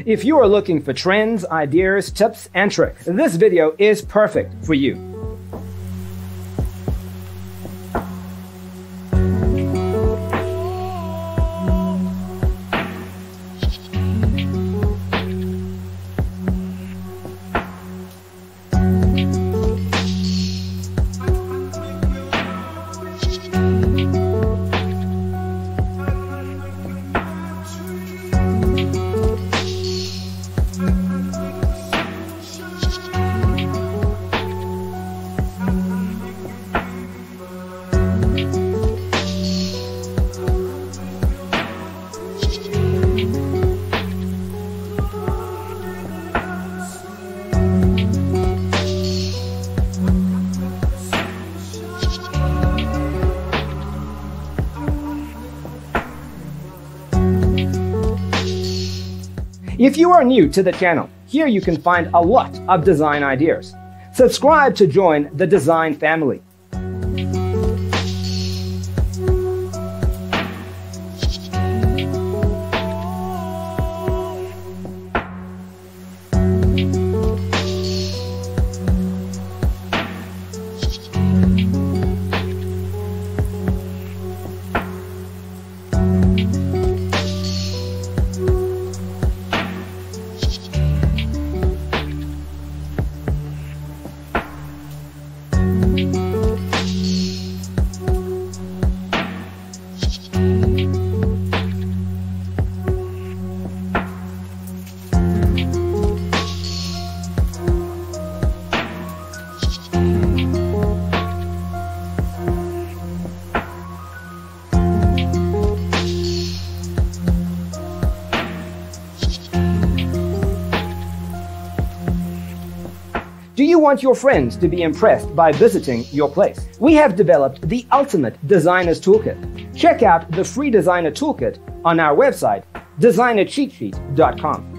If you are looking for trends, ideas, tips, and tricks, this video is perfect for you. If you are new to the channel, here you can find a lot of design ideas. Subscribe to join the design family. Do you want your friends to be impressed by visiting your place? We have developed the ultimate designer's toolkit. Check out the free designer toolkit on our website, designercheatsheet.com.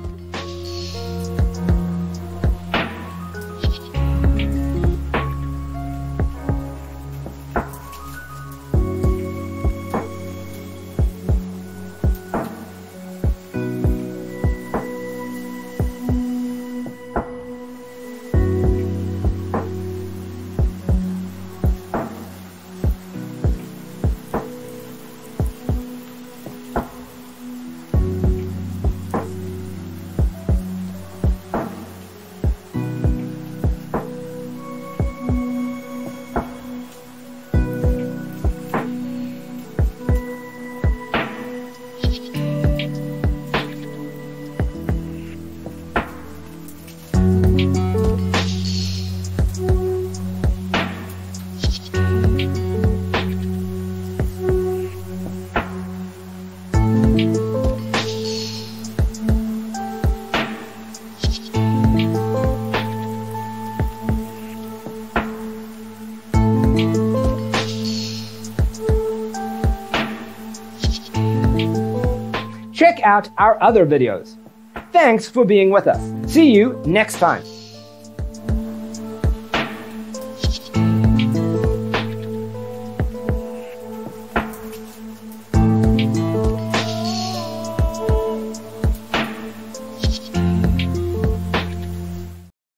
Check out our other videos. Thanks for being with us. See you next time.